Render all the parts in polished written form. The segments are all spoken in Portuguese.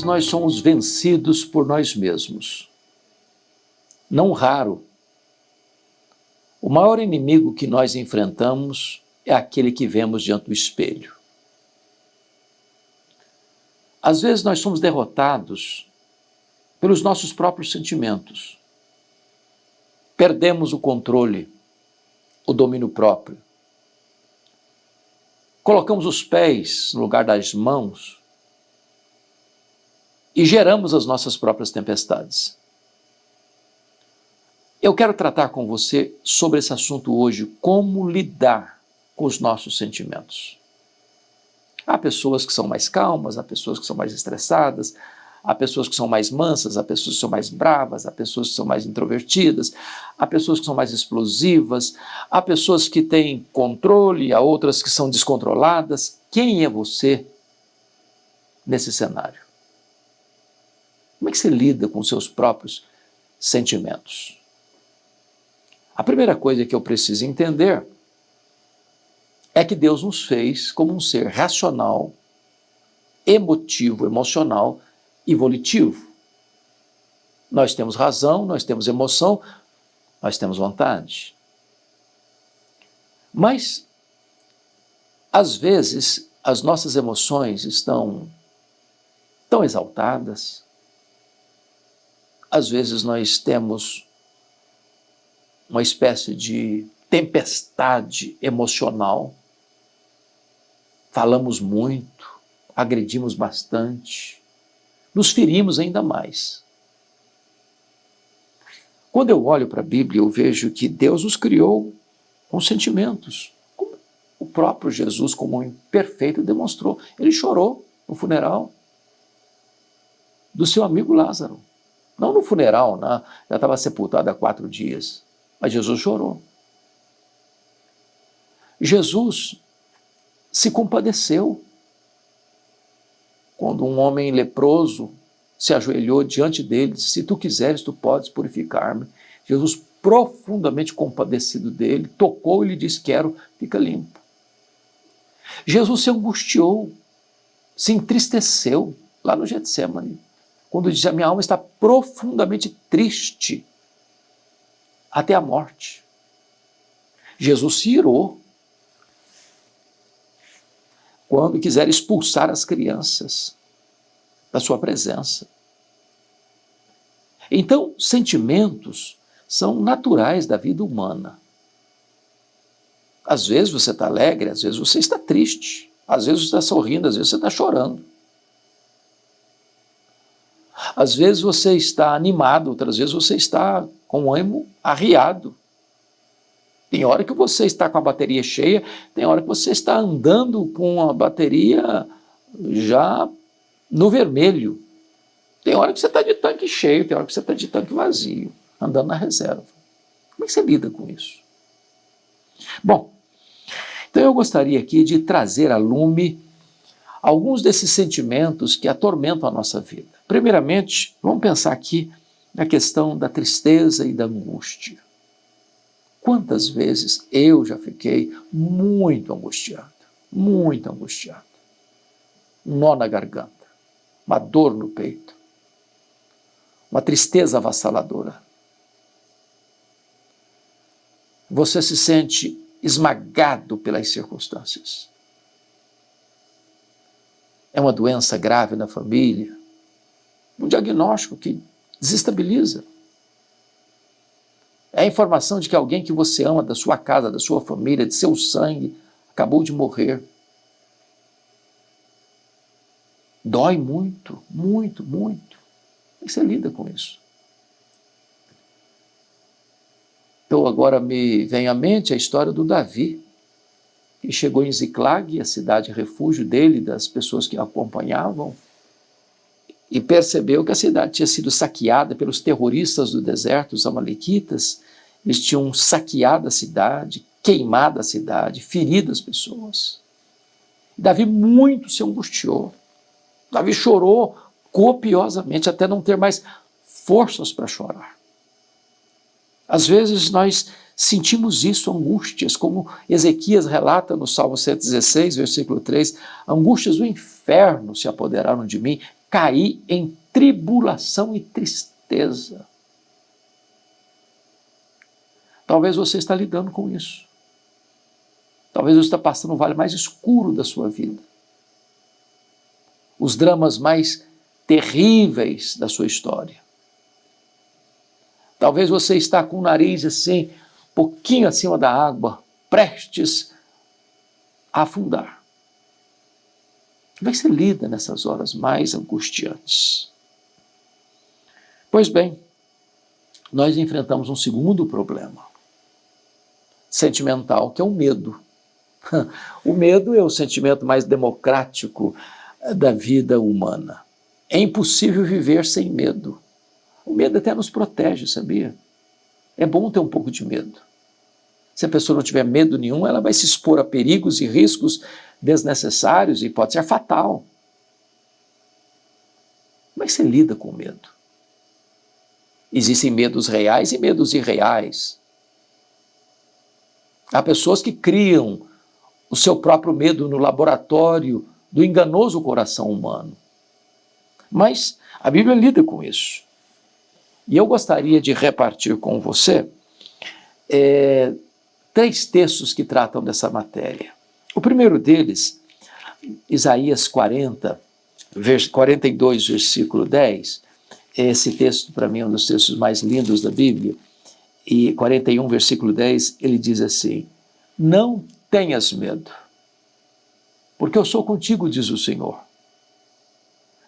Nós somos vencidos por nós mesmos. Não raro, o maior inimigo que nós enfrentamos é aquele que vemos diante do espelho. Às vezes nós somos derrotados pelos nossos próprios sentimentos. Perdemos o controle, o domínio próprio. Colocamos os pés no lugar das mãos e geramos as nossas próprias tempestades. Eu quero tratar com você sobre esse assunto hoje, como lidar com os nossos sentimentos. Há pessoas que são mais calmas, há pessoas que são mais estressadas, há pessoas que são mais mansas, há pessoas que são mais bravas, há pessoas que são mais introvertidas, há pessoas que são mais explosivas, há pessoas que têm controle, há outras que são descontroladas. Quem é você nesse cenário? Como é que você lida com seus próprios sentimentos? A primeira coisa que eu preciso entender é que Deus nos fez como um ser racional, emotivo, emocional e volitivo. Nós temos razão, nós temos emoção, nós temos vontade. Mas, às vezes, as nossas emoções estão tão exaltadas. Às vezes nós temos uma espécie de tempestade emocional, falamos muito, agredimos bastante, nos ferimos ainda mais. Quando eu olho para a Bíblia, eu vejo que Deus nos criou com sentimentos, como o próprio Jesus, como um imperfeito, demonstrou. Ele chorou no funeral do seu amigo Lázaro. Não no funeral, já estava sepultado há 4 dias, mas Jesus chorou. Jesus se compadeceu quando um homem leproso se ajoelhou diante dele e disse: se tu quiseres, tu podes purificar-me. Jesus, profundamente compadecido dele, tocou e lhe disse: quero, fica limpo. Jesus se angustiou, se entristeceu lá no Getsêmani, quando diz: a minha alma está profundamente triste até a morte. Jesus se irou quando quiser expulsar as crianças da sua presença. Então, sentimentos são naturais da vida humana. Às vezes você está alegre, às vezes você está triste, às vezes você está sorrindo, às vezes você está chorando. Às vezes você está animado, outras vezes você está com o ânimo arriado. Tem hora que você está com a bateria cheia, tem hora que você está andando com a bateria já no vermelho. Tem hora que você está de tanque cheio, tem hora que você está de tanque vazio, andando na reserva. Como é que você lida com isso? Bom, então eu gostaria aqui de trazer à lume alguns desses sentimentos que atormentam a nossa vida. Primeiramente, vamos pensar aqui na questão da tristeza e da angústia. Quantas vezes eu já fiquei muito angustiado. Um nó na garganta, uma dor no peito, uma tristeza avassaladora. Você se sente esmagado pelas circunstâncias. É uma doença grave na família, um diagnóstico que desestabiliza. É a informação de que alguém que você ama, da sua casa, da sua família, de seu sangue, acabou de morrer. Dói muito. Como é que você lida com isso? Então agora me vem à mente a história do Davi, que chegou em Ziclag, a cidade refúgio dele, das pessoas que o acompanhavam, e percebeu que a cidade tinha sido saqueada pelos terroristas do deserto, os amalequitas. Eles tinham saqueado a cidade, queimado a cidade, ferido as pessoas. Davi muito se angustiou. Davi chorou copiosamente, até não ter mais forças para chorar. Às vezes nós sentimos isso, angústias, como Ezequias relata no Salmo 116, versículo 3, angústias do inferno se apoderaram de mim, cair em tribulação e tristeza. Talvez você está lidando com isso. Talvez você está passando o vale mais escuro da sua vida. Os dramas mais terríveis da sua história. Talvez você está com o nariz assim, um pouquinho acima da água, prestes a afundar. Como é que você lida nessas horas mais angustiantes? Pois bem, nós enfrentamos um segundo problema sentimental, que é o medo. O medo é o sentimento mais democrático da vida humana. É impossível viver sem medo. O medo até nos protege, sabia? É bom ter um pouco de medo. Se a pessoa não tiver medo nenhum, ela vai se expor a perigos e riscos desnecessários e pode ser fatal. Como é que você lida com o medo? Existem medos reais e medos irreais. Há pessoas que criam o seu próprio medo no laboratório do enganoso coração humano. Mas a Bíblia lida com isso. E eu gostaria de repartir com você 3 textos que tratam dessa matéria. O primeiro deles, Isaías 42, versículo 10. Esse texto, para mim, é um dos textos mais lindos da Bíblia. E 41, versículo 10, ele diz assim: não tenhas medo, porque eu sou contigo, diz o Senhor.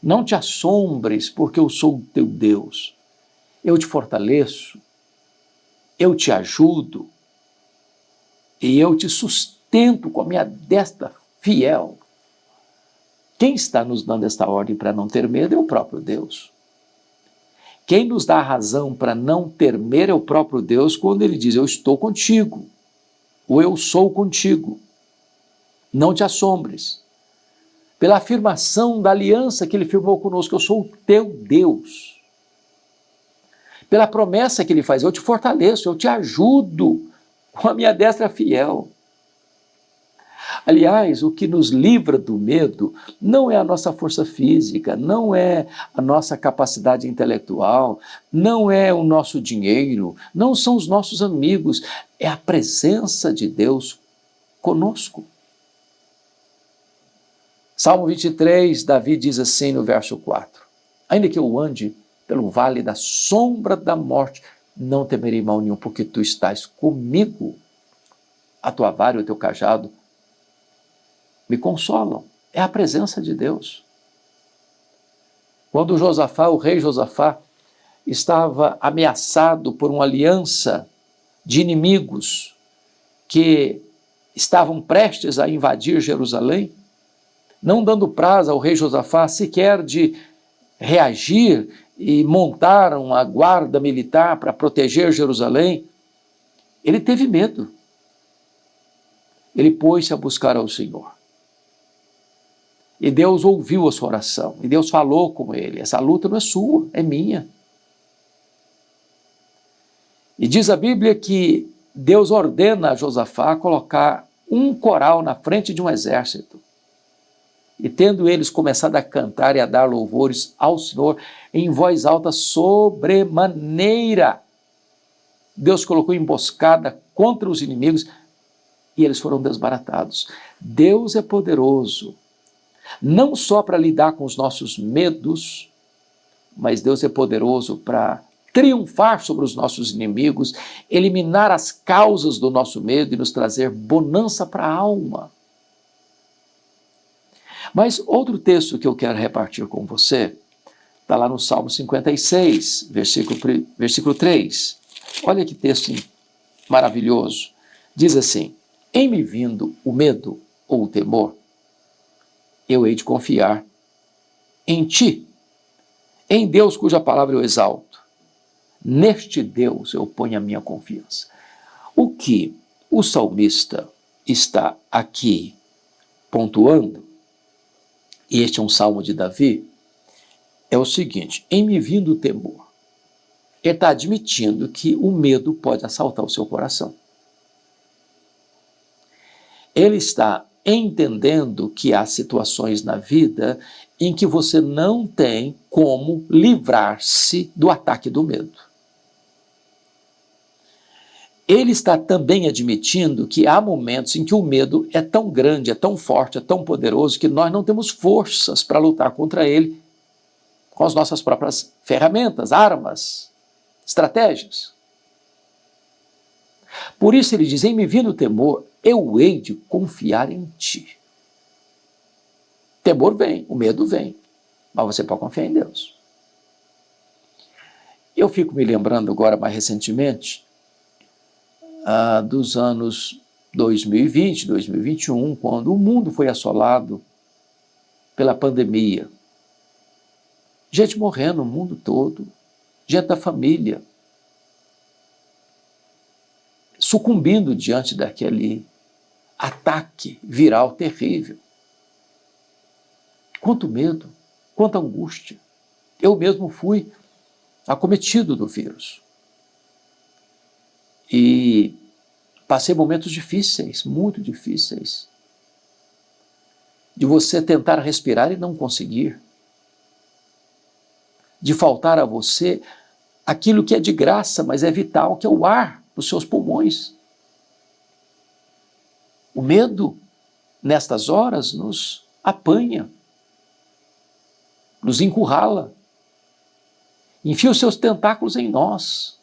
Não te assombres, porque eu sou o teu Deus. Eu te fortaleço, eu te ajudo, e eu te sustento com a minha destra fiel. Quem está nos dando esta ordem para não ter medo é o próprio Deus. Quem nos dá a razão para não ter medo é o próprio Deus, quando ele diz: eu estou contigo, ou eu sou contigo. Não te assombres. Pela afirmação da aliança que ele firmou conosco: eu sou o teu Deus. Pela promessa que ele faz: eu te fortaleço, eu te ajudo com a minha destra fiel. Aliás, o que nos livra do medo não é a nossa força física, não é a nossa capacidade intelectual, não é o nosso dinheiro, não são os nossos amigos, é a presença de Deus conosco. Salmo 23, Davi diz assim no verso 4: ainda que eu ande pelo vale da sombra da morte, não temerei mal nenhum, porque tu estás comigo. A tua vara e o teu cajado me consolam. É a presença de Deus. Quando Josafá, o rei Josafá, estava ameaçado por uma aliança de inimigos que estavam prestes a invadir Jerusalém, não dando prazo ao rei Josafá sequer de reagir e montar uma guarda militar para proteger Jerusalém, ele teve medo. Ele pôs-se a buscar ao Senhor. E Deus ouviu a sua oração, e Deus falou com ele: essa luta não é sua, é minha. E diz a Bíblia que Deus ordena a Josafá colocar um coral na frente de um exército. E tendo eles começado a cantar e a dar louvores ao Senhor em voz alta sobremaneira, Deus colocou emboscada contra os inimigos e eles foram desbaratados. Deus é poderoso, não só para lidar com os nossos medos, mas Deus é poderoso para triunfar sobre os nossos inimigos, eliminar as causas do nosso medo e nos trazer bonança para a alma. Mas outro texto que eu quero repartir com você está lá no Salmo 56, versículo 3. Olha que texto maravilhoso. Diz assim: em me vindo o medo ou o temor, eu hei de confiar em ti, em Deus cuja palavra eu exalto. Neste Deus eu ponho a minha confiança. O que o salmista está aqui pontuando, e este é um salmo de Davi, é o seguinte: em me vindo o temor, ele está admitindo que o medo pode assaltar o seu coração. Ele está entendendo que há situações na vida em que você não tem como livrar-se do ataque do medo. Ele está também admitindo que há momentos em que o medo é tão grande, é tão forte, é tão poderoso, que nós não temos forças para lutar contra ele com as nossas próprias ferramentas, armas, estratégias. Por isso ele diz, em me vindo o temor, eu hei de confiar em ti. Temor vem, o medo vem, mas você pode confiar em Deus. Eu fico me lembrando agora, mais recentemente, dos anos 2020, 2021, quando o mundo foi assolado pela pandemia. Gente morrendo no mundo todo, gente da família, sucumbindo diante daquele ataque viral terrível. Quanto medo, quanta angústia. Eu mesmo fui acometido do vírus. E passei momentos difíceis, muito difíceis, de você tentar respirar e não conseguir, de faltar a você aquilo que é de graça, mas é vital, que é o ar nos seus pulmões. O medo, nestas horas, nos apanha, nos encurrala, enfia os seus tentáculos em nós.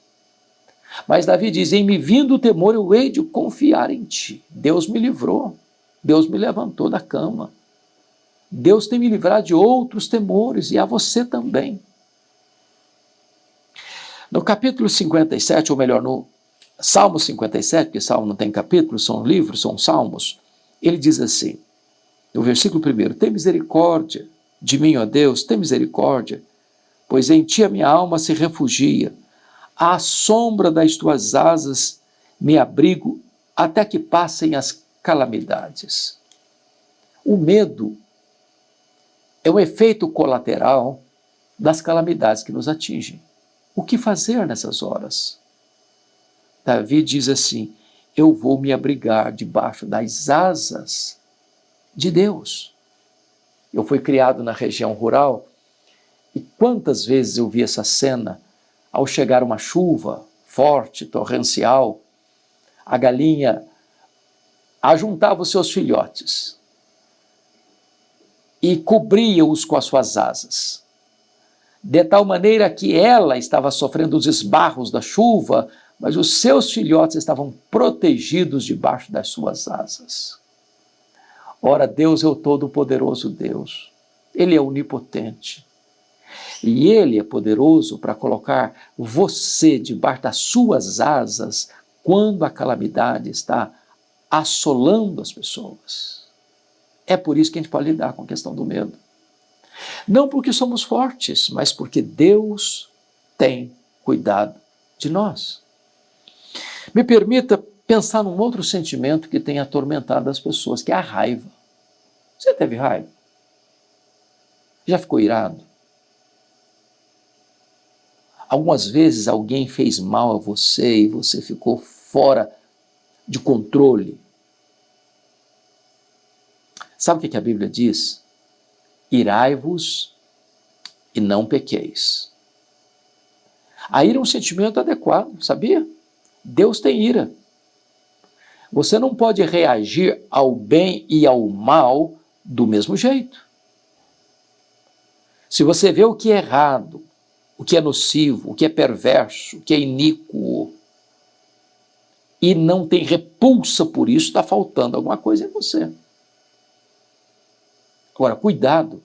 Mas Davi diz, em me vindo o temor, eu hei de confiar em ti. Deus me livrou, Deus me levantou da cama. Deus tem me livrado de outros temores, e a você também. No capítulo 57, ou melhor, no Salmo 57, porque Salmo não tem capítulo, são livros, são salmos, ele diz assim, no versículo 1, tem misericórdia de mim, ó Deus, tem misericórdia, pois em ti a minha alma se refugia. À sombra das tuas asas me abrigo até que passem as calamidades. O medo é um efeito colateral das calamidades que nos atingem. O que fazer nessas horas? Davi diz assim, eu vou me abrigar debaixo das asas de Deus. Eu fui criado na região rural e quantas vezes eu vi essa cena. Ao chegar uma chuva forte, torrencial, a galinha ajuntava os seus filhotes e cobria-os com as suas asas, de tal maneira que ela estava sofrendo os esbarros da chuva, mas os seus filhotes estavam protegidos debaixo das suas asas. Ora, Deus é o Todo-Poderoso Deus, Ele é onipotente. E Ele é poderoso para colocar você debaixo das suas asas quando a calamidade está assolando as pessoas. É por isso que a gente pode lidar com a questão do medo. Não porque somos fortes, mas porque Deus tem cuidado de nós. Me permita pensar num outro sentimento que tem atormentado as pessoas, que é a raiva. Você teve raiva? Já ficou irado? Algumas vezes alguém fez mal a você e você ficou fora de controle. Sabe o que a Bíblia diz? Irai-vos e não pequeis. A ira é um sentimento adequado, sabia? Deus tem ira. Você não pode reagir ao bem e ao mal do mesmo jeito. Se você vê o que é errado, o que é nocivo, o que é perverso, o que é iníquo, e não tem repulsa por isso, está faltando alguma coisa em você. Agora, cuidado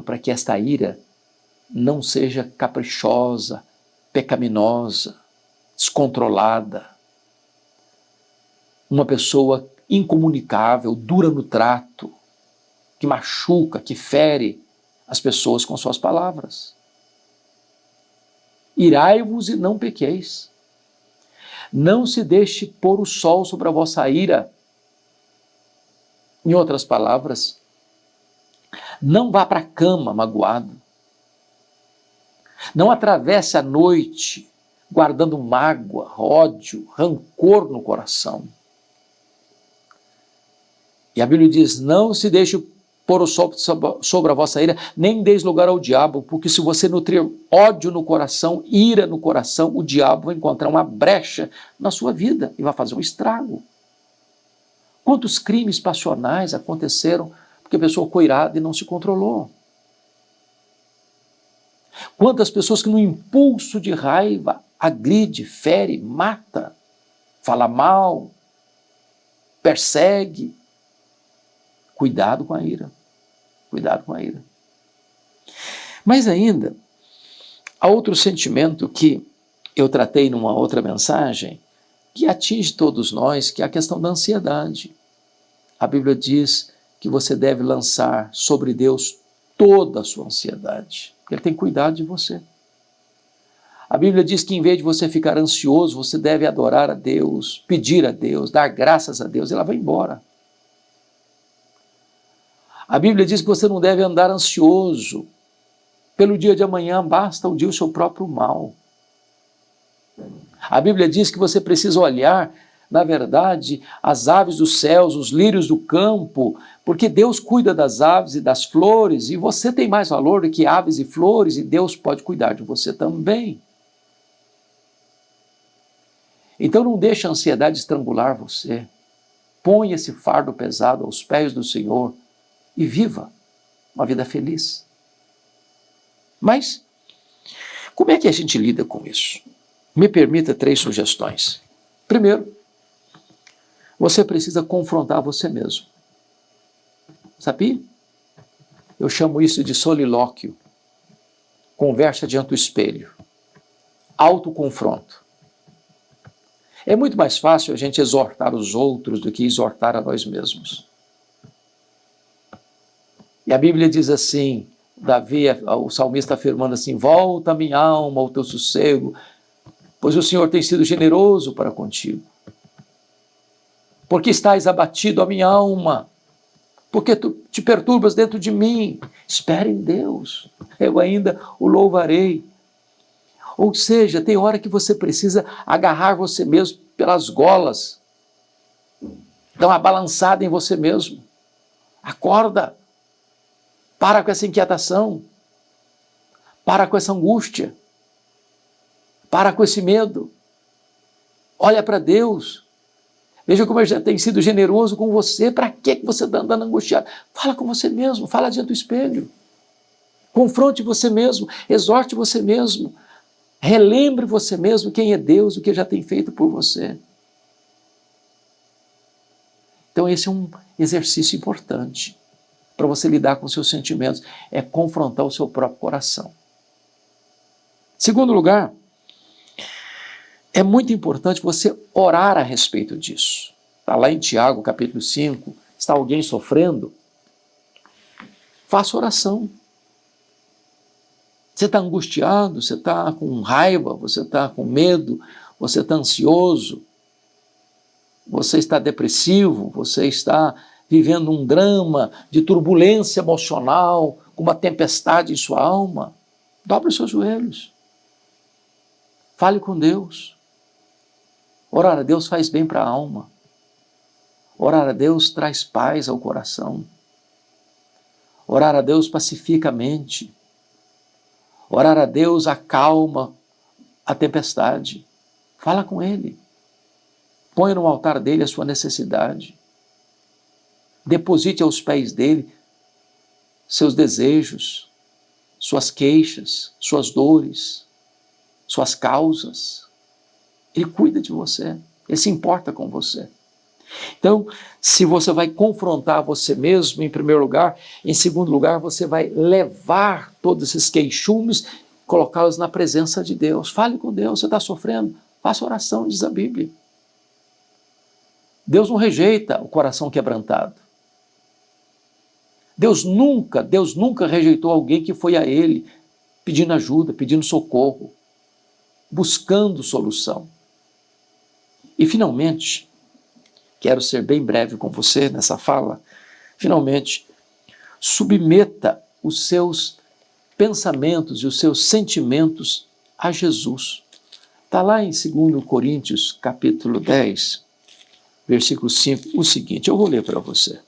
para que esta ira não seja caprichosa, pecaminosa, descontrolada. Uma pessoa incomunicável, dura no trato, que machuca, que fere as pessoas com suas palavras. Irai-vos e não pequeis. Não se deixe pôr o sol sobre a vossa ira. Em outras palavras, não vá para a cama magoado. Não atravesse a noite guardando mágoa, ódio, rancor no coração. E a Bíblia diz, não se deixe pôr o sol sobre a vossa ira, nem deis lugar ao diabo, porque se você nutrir ódio no coração, ira no coração, o diabo vai encontrar uma brecha na sua vida e vai fazer um estrago. Quantos crimes passionais aconteceram porque a pessoa ficou irada e não se controlou? Quantas pessoas que no impulso de raiva agride, fere, mata, fala mal, persegue. Cuidado com a ira. Cuidado com a ira. Mas ainda, há outro sentimento que eu tratei numa outra mensagem, que atinge todos nós, que é a questão da ansiedade. A Bíblia diz que você deve lançar sobre Deus toda a sua ansiedade, porque Ele tem cuidado de você. A Bíblia diz que em vez de você ficar ansioso, você deve adorar a Deus, pedir a Deus, dar graças a Deus, e ela vai embora. A Bíblia diz que você não deve andar ansioso pelo dia de amanhã, basta o dia o seu próprio mal. A Bíblia diz que você precisa olhar, na verdade, as aves dos céus, os lírios do campo, porque Deus cuida das aves e das flores, e você tem mais valor do que aves e flores, e Deus pode cuidar de você também. Então não deixe a ansiedade estrangular você. Põe esse fardo pesado aos pés do Senhor e viva uma vida feliz. Mas, como é que a gente lida com isso? Me permita 3 sugestões. Primeiro, você precisa confrontar você mesmo. Sabia? Eu chamo isso de solilóquio. Conversa diante do espelho. Autoconfronto. É muito mais fácil a gente exortar os outros do que exortar a nós mesmos. E a Bíblia diz assim, Davi, o salmista afirmando assim, volta minha alma ao teu sossego, pois o Senhor tem sido generoso para contigo. Porque estás abatido a minha alma, porque tu te perturbas dentro de mim. Espere em Deus, eu ainda o louvarei. Ou seja, tem hora que você precisa agarrar você mesmo pelas golas, dar uma balançada em você mesmo. Acorda, para com essa inquietação, para com essa angústia, para com esse medo. Olha para Deus. Veja como Ele já tem sido generoso com você. Para que você está andando angustiado? Fala com você mesmo, fala diante do espelho. Confronte você mesmo, exorte você mesmo. Relembre você mesmo quem é Deus, o que Ele já tem feito por você. Então esse é um exercício importante para você lidar com seus sentimentos, é confrontar o seu próprio coração. Segundo lugar, é muito importante você orar a respeito disso. Está lá em Tiago, capítulo 5, está alguém sofrendo? Faça oração. Você está angustiado, você está com raiva, você está com medo, você está ansioso, você está depressivo, você está vivendo um drama de turbulência emocional, com uma tempestade em sua alma. Dobre os seus joelhos. Fale com Deus. Orar a Deus faz bem para a alma. Orar a Deus traz paz ao coração. Orar a Deus pacifica a mente. Orar a Deus acalma a tempestade. Fala com Ele. Põe no altar dele a sua necessidade. Deposite aos pés dele seus desejos, suas queixas, suas dores, suas causas. Ele cuida de você, Ele se importa com você. Então, se você vai confrontar você mesmo, em primeiro lugar, em segundo lugar, você vai levar todos esses queixumes, colocá-los na presença de Deus. Fale com Deus, você está sofrendo, faça oração, diz a Bíblia. Deus não rejeita o coração quebrantado. Deus nunca rejeitou alguém que foi a Ele pedindo ajuda, pedindo socorro, buscando solução. E finalmente, quero ser bem breve com você nessa fala, finalmente, submeta os seus pensamentos e os seus sentimentos a Jesus. Está lá em 2 Coríntios, capítulo 10, versículo 5, o seguinte, eu vou ler para você.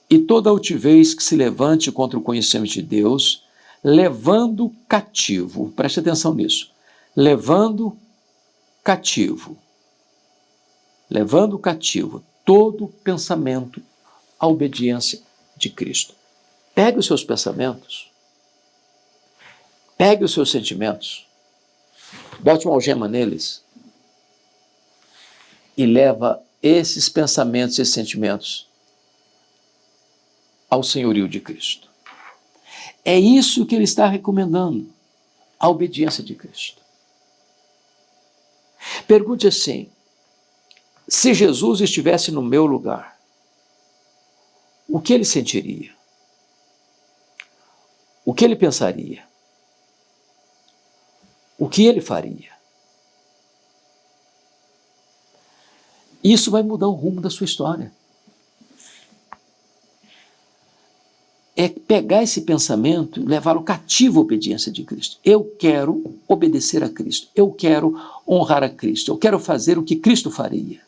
e toda altivez que se levante contra o conhecimento de Deus, levando cativo, preste atenção nisso, levando cativo todo pensamento à obediência de Cristo. Pegue os seus pensamentos, pegue os seus sentimentos, bote uma algema neles e leva esses pensamentos, esses sentimentos ao senhorio de Cristo. É isso que ele está recomendando, a obediência de Cristo. Pergunte assim: se Jesus estivesse no meu lugar, o que ele sentiria? O que ele pensaria? O que ele faria? Isso vai mudar o rumo da sua história. É pegar esse pensamento e levá-lo cativo à obediência de Cristo. Eu quero obedecer a Cristo. Eu quero honrar a Cristo. Eu quero fazer o que Cristo faria.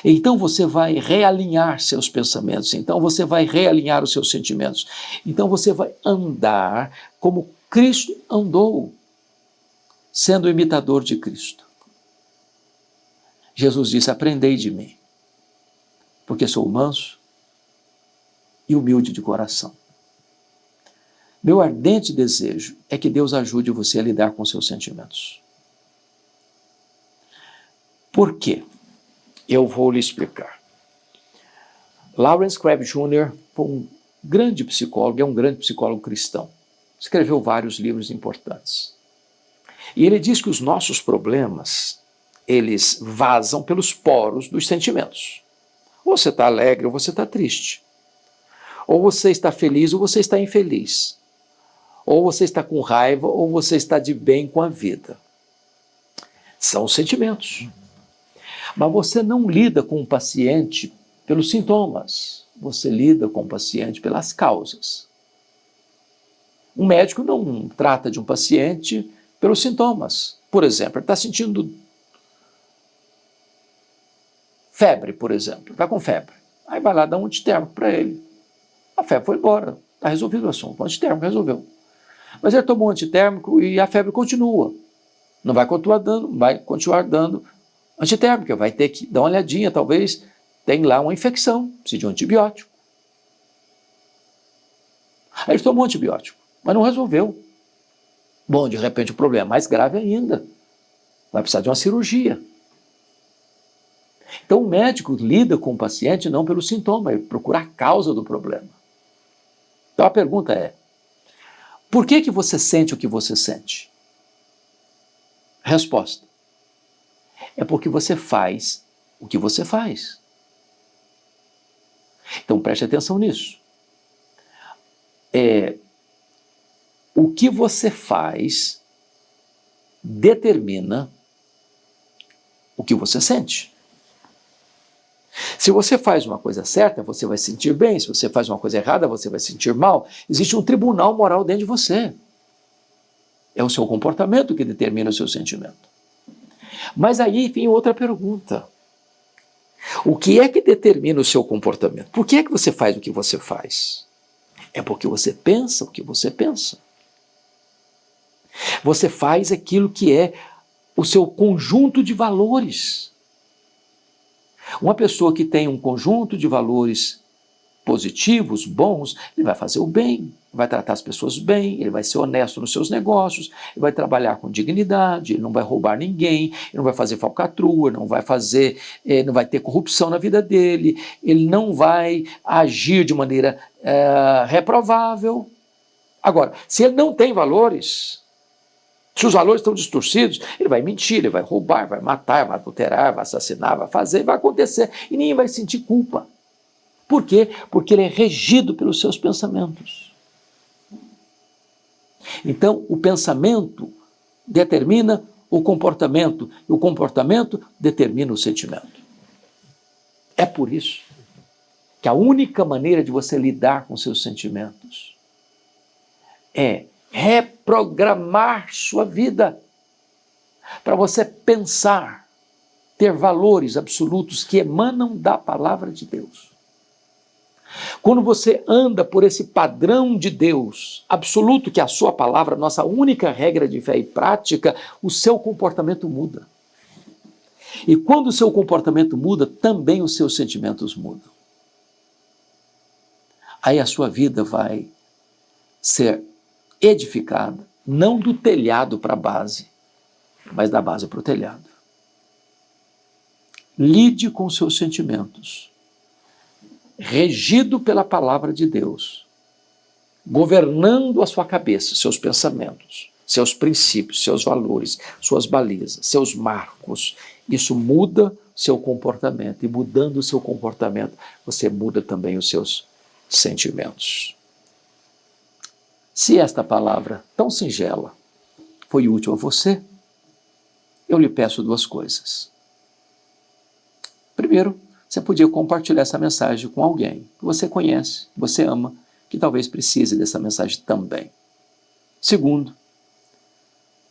Então você vai realinhar seus pensamentos. Então você vai realinhar os seus sentimentos. Então você vai andar como Cristo andou, sendo o imitador de Cristo. Jesus disse: aprendei de mim, porque sou manso e humilde de coração. Meu ardente desejo é que Deus ajude você a lidar com seus sentimentos. Por quê? Eu vou lhe explicar. Lawrence Crabb Jr. foi um grande psicólogo, é um grande psicólogo cristão. Escreveu vários livros importantes. E ele diz que os nossos problemas, eles vazam pelos poros dos sentimentos. Ou você está alegre ou você está triste. Ou você está feliz ou você está infeliz. Ou você está com raiva ou você está de bem com a vida. São os sentimentos. Mas você não lida com o paciente pelos sintomas. Você lida com o paciente pelas causas. Um médico não trata de um paciente pelos sintomas. Por exemplo, ele está sentindo febre, por exemplo. Está com febre. Aí vai lá dar um antitérmico para ele. A febre foi embora. Está resolvido o assunto. O antitérmico resolveu. Mas ele tomou um antitérmico e a febre continua. Não vai continuar dando antitérmica. Vai ter que dar uma olhadinha. Talvez tenha lá uma infecção. Precisa de um antibiótico. Aí ele tomou um antibiótico, mas não resolveu. Bom, de repente o problema é mais grave ainda. Vai precisar de uma cirurgia. Então o médico lida com o paciente não pelo sintoma, ele procura a causa do problema. Então a pergunta é: por que você sente o que você sente? Resposta: é porque você faz o que você faz. Então preste atenção nisso. O que você faz determina o que você sente. Se você faz uma coisa certa, você vai se sentir bem. Se você faz uma coisa errada, você vai se sentir mal. Existe um tribunal moral dentro de você. É o seu comportamento que determina o seu sentimento. Mas aí vem outra pergunta. O que é que determina o seu comportamento? Por que é que você faz o que você faz? É porque você pensa o que você pensa. Você faz aquilo que é o seu conjunto de valores. Uma pessoa que tem um conjunto de valores positivos, bons, ele vai fazer o bem, vai tratar as pessoas bem, ele vai ser honesto nos seus negócios, ele vai trabalhar com dignidade, ele não vai roubar ninguém, ele não vai fazer falcatrua, não vai ter corrupção na vida dele, ele não vai agir de maneira reprovável. Agora, se ele não tem valores, se os valores estão distorcidos, ele vai mentir, ele vai roubar, vai matar, vai adulterar, vai assassinar, vai fazer, vai acontecer, e ninguém vai sentir culpa. Por quê? Porque ele é regido pelos seus pensamentos. Então, o pensamento determina o comportamento, e o comportamento determina o sentimento. É por isso que a única maneira de você lidar com seus sentimentos é reprogramar sua vida para você pensar, ter valores absolutos que emanam da palavra de Deus. Quando você anda por esse padrão de Deus absoluto, que é a sua palavra, nossa única regra de fé e prática, o seu comportamento muda. E quando o seu comportamento muda, também os seus sentimentos mudam. Aí a sua vida vai ser edificada, não do telhado para a base, mas da base para o telhado. Lide com seus sentimentos, regido pela palavra de Deus, governando a sua cabeça, seus pensamentos, seus princípios, seus valores, suas balizas, seus marcos. Isso muda seu comportamento, e mudando o seu comportamento, você muda também os seus sentimentos. Se esta palavra tão singela foi útil a você, eu lhe peço duas coisas. Primeiro, você podia compartilhar essa mensagem com alguém que você conhece, que você ama, que talvez precise dessa mensagem também. Segundo,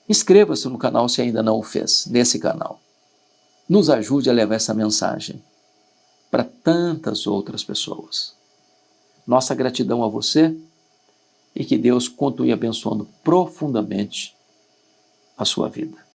inscreva-se no canal se ainda não o fez, nesse canal. Nos ajude a levar essa mensagem para tantas outras pessoas. Nossa gratidão a você e que Deus continue abençoando profundamente a sua vida.